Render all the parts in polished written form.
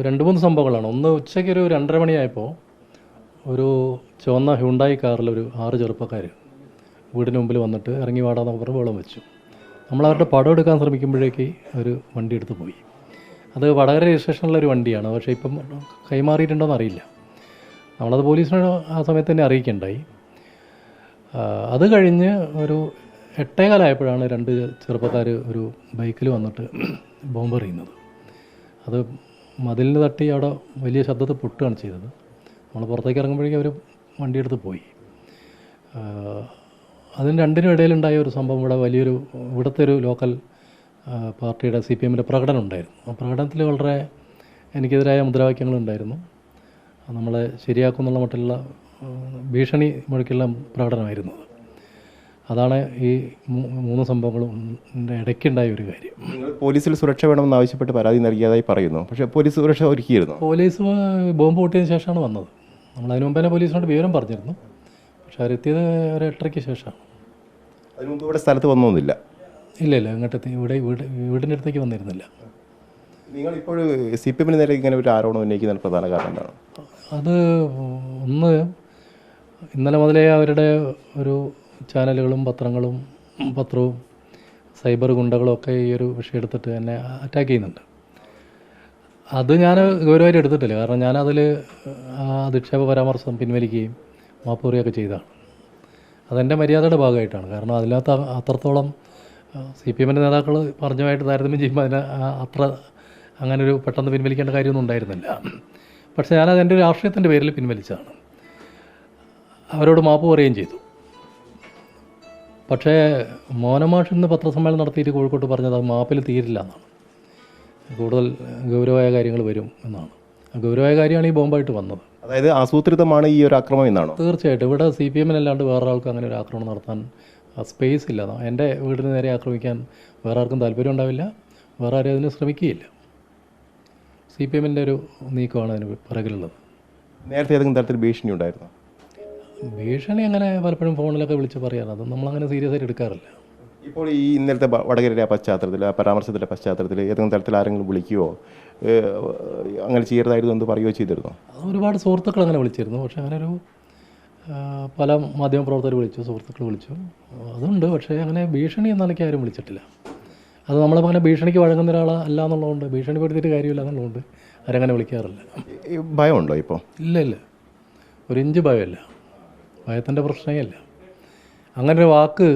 രണ്ട് മൂന്ന് സംഭവങ്ങളാണ്. ഒന്ന് ഉച്ചയ്ക്ക് ഒരു 2:30 മണിയായപ്പോൾ ഒരു ചുവന്ന ഹ്യുണ്ടായി കാറിൽ ഒരു 6 ചെറുപ്പക്കാർ വീടിന് മുമ്പിൽ വന്നിട്ട് ഇറങ്ങി വാടാന്നൊക്കെ പറഞ്ഞ് വെള്ളം വെച്ചു. നമ്മളവരുടെ പടം എടുക്കാൻ ശ്രമിക്കുമ്പോഴേക്ക് ഒരു വണ്ടി എടുത്ത് പോയി. അത് വടകര രജിസ്ട്രേഷനിലൊരു വണ്ടിയാണ്, പക്ഷേ ഇപ്പം കൈമാറിയിട്ടുണ്ടോയെന്ന് അറിയില്ല. നമ്മളത് പോലീസിനെ ആ സമയത്ത് തന്നെ അറിയിക്കുകയുണ്ടായി. അത് കഴിഞ്ഞ് ഒരു 8:15 2 ചെറുപ്പക്കാർ ഒരു ബൈക്കിൽ വന്നിട്ട് ബോംബെറിയുന്നത്. അത് മതിലിന് തട്ടി അവിടെ വലിയ ശബ്ദത്തിൽ പൊട്ടുകയാണ് ചെയ്തത്. നമ്മൾ പുറത്തേക്ക് ഇറങ്ങുമ്പോഴേക്കും അവർ വണ്ടിയെടുത്ത് പോയി. അതിന് രണ്ടിനും ഇടയിലുണ്ടായ ഒരു സംഭവം ഇവിടുത്തെ ഒരു ലോക്കൽ പാർട്ടിയുടെ CPMൻ്റെ പ്രകടനം ഉണ്ടായിരുന്നു. ആ പ്രകടനത്തിൽ വളരെ എനിക്കെതിരായ മുദ്രാവാക്യങ്ങളുണ്ടായിരുന്നു. നമ്മളെ ശരിയാക്കുന്നുള്ള മറ്റുള്ള ഭീഷണി മുഴക്കുള്ള പ്രകടനമായിരുന്നു. അതാണ് ഈ 3 സംഭവങ്ങളും ഇടയ്ക്കുണ്ടായ ഒരു കാര്യം. പോലീസിൽ സുരക്ഷ വേണമെന്ന് ആവശ്യപ്പെട്ട് പരാതി നൽകിയതായി പറയുന്നു. പക്ഷേ പോലീസ് സുരക്ഷ ഒരുക്കിയിരുന്നു. പോലീസ് ബോംബ് പൊട്ടിയതിന് ശേഷമാണ് വന്നത്. നമ്മൾ അതിന് മുമ്പ് തന്നെ പോലീസിനോട് വിവരം പറഞ്ഞിരുന്നു. പക്ഷെ അവരെത്തിയത് ഒരു 8:30 ശേഷമാണ്. അതിന് മുമ്പ് ഇവിടെ സ്ഥലത്ത് വന്നൊന്നുമില്ല? ഇല്ല, ഇങ്ങോട്ടെത്തി വീടിൻ്റെ അടുത്തേക്ക് വന്നിരുന്നില്ല. നിങ്ങളിപ്പോൾ CPMന് നേരെ ഇങ്ങനെ ഒരു ആരോപണം ഉന്നയിക്കുന്നതിന് പ്രധാന കാരണം എന്താണ്? അത് ഒന്ന്, ഇന്നലെ മുതലേ അവരുടെ ഒരു ചാനലുകളും പത്രവും സൈബർ ഗുണ്ടകളും ഒക്കെ ഈ ഒരു വിഷയം എടുത്തിട്ട് എന്നെ അറ്റാക്ക് ചെയ്യുന്നുണ്ട്. അത് ഞാൻ ഗൗരവമായിട്ട് എടുത്തിട്ടില്ല. കാരണം ഞാനതിൽ അധിക്ഷേപ പരാമർശം പിൻവലിക്കുകയും മാപ്പുറിയൊക്കെ ചെയ്തതാണ്. അതെൻ്റെ മര്യാദയുടെ ഭാഗമായിട്ടാണ്. കാരണം അതിനകത്ത് അത്രത്തോളം CPMൻ്റെ നേതാക്കൾ പറഞ്ഞുമായിട്ട് താരതമ്യം ചെയ്യുമ്പോൾ അതിന് അങ്ങനൊരു പെട്ടെന്ന് പിൻവലിക്കേണ്ട കാര്യമൊന്നും ഉണ്ടായിരുന്നില്ല. പക്ഷേ ഞാനത് എൻ്റെ രാഷ്ട്രീയത്തിൻ്റെ പേരിൽ പിൻവലിച്ചതാണ്. അവരോട് മാപ്പ് പറയുകയും ചെയ്തു. പക്ഷേ മോനമാഷ് ഇന്ന് പത്രസമ്മേളനം നടത്തിയിട്ട് കോഴിക്കോട്ട് പറഞ്ഞത് അത് മാപ്പിൽ തീരില്ല എന്നാണ്. കൂടുതൽ ഗൗരവമായ കാര്യങ്ങൾ വരും എന്നാണ്. ഗൗരവമായ കാര്യമാണ് ഈ ബോംബായിട്ട് വന്നത്. അതായത് ആസൂത്രിതമാണ് ഈ ഒരു ആക്രമണം എന്നാണ്? തീർച്ചയായിട്ടും. ഇവിടെ CPMനല്ലാണ്ട് വേറെ ആൾക്ക് അങ്ങനെ ഒരു ആക്രമണം നടത്താൻ സ്പേസ് ഇല്ല. എൻ്റെ വീടിന് നേരെ ആക്രമിക്കാൻ വേറെ ആർക്കും താല്പര്യം ഉണ്ടാവില്ല. വേറെ ആരും അതിന് ശ്രമിക്കുകയില്ല. CPMൻ്റെ ഒരു നീക്കമാണ് അതിന് പിറകിലുള്ളത്. നേരത്തെ ഏതെങ്കിലും തരത്തിൽ ഭീഷണി ഉണ്ടായിരുന്നു? ഭീഷണി അങ്ങനെ പലപ്പോഴും ഫോണിലൊക്കെ വിളിച്ച് പറയാറ്, അത് നമ്മളങ്ങനെ സീരിയസ് ആയിട്ട് എടുക്കാറില്ല. ഇപ്പോൾ ഈ ഇന്നലത്തെ വടകരയുടെ പശ്ചാത്തലത്തിൽ, പരാമർശത്തിൻ്റെ പശ്ചാത്തലത്തിൽ ഏതെങ്കിലും തരത്തിൽ ആരെങ്കിലും വിളിക്കുകയോ അങ്ങനെ ചെയ്യരുതായിരുന്നു എന്ന് പറയുകയോ ചെയ്തിരുന്നു? ഒരുപാട് സുഹൃത്തുക്കൾ അങ്ങനെ വിളിച്ചിരുന്നു. പക്ഷേ അങ്ങനെ പല മാധ്യമപ്രവർത്തകർ വിളിച്ചു, സുഹൃത്തുക്കൾ വിളിച്ചു, അതുണ്ട്. പക്ഷേ അങ്ങനെ ഭീഷണി എന്നൊക്കെ ആരും വിളിച്ചിട്ടില്ല. അത് നമ്മളങ്ങനെ ഭീഷണിക്ക് വഴങ്ങുന്ന ഒരാളല്ല എന്നുള്ളതുകൊണ്ട്, ഭീഷണിപ്പെടുത്തിയിട്ട് കാര്യമില്ല എന്നുള്ളതുകൊണ്ട് ആരങ്ങനെ വിളിക്കാറില്ല. ഭയമുണ്ടോ ഇപ്പോൾ? ഇല്ല, ഒരു ഇഞ്ച് ഭയമില്ല. ഭയത്തിൻ്റെ പ്രശ്നമേ ഇല്ല. അങ്ങനൊരു വാക്ക്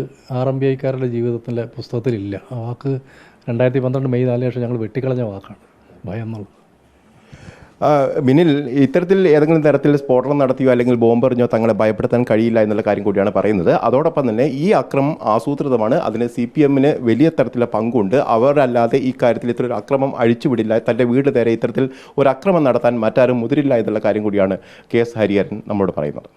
RMBIക്കാരുടെ ജീവിതത്തിൻ്റെ പുസ്തകത്തിലില്ല. ആ വാക്ക് 2012 മെയ് 4 ഞങ്ങൾ വെട്ടിക്കളഞ്ഞ വാക്കാണ് ഭയം എന്നുള്ളത്. ബിനിൽ, ഇത്തരത്തിൽ ഏതെങ്കിലും തരത്തിൽ സ്ഫോടനം നടത്തിയോ അല്ലെങ്കിൽ ബോംബെറിഞ്ഞോ തങ്ങളെ ഭയപ്പെടുത്താൻ കഴിയില്ല എന്നുള്ള കാര്യം കൂടിയാണ് പറയുന്നത്. അതോടൊപ്പം തന്നെ ഈ അക്രമം ആസൂത്രിതമാണ്. അതിന് CPMന് വലിയ തരത്തിലുള്ള പങ്കുണ്ട്. അവരല്ലാതെ ഈ കാര്യത്തിൽ ഇത്തരൊരു അക്രമം അഴിച്ചുവിടില്ല. തൻ്റെ വീട് നേരെ ഇത്തരത്തിൽ ഒരു അക്രമം നടത്താൻ മറ്റാരും മുതിരില്ല എന്നുള്ള കാര്യം കൂടിയാണ് KS ഹരിഹരൻ നമ്മോട് പറയുന്നത്.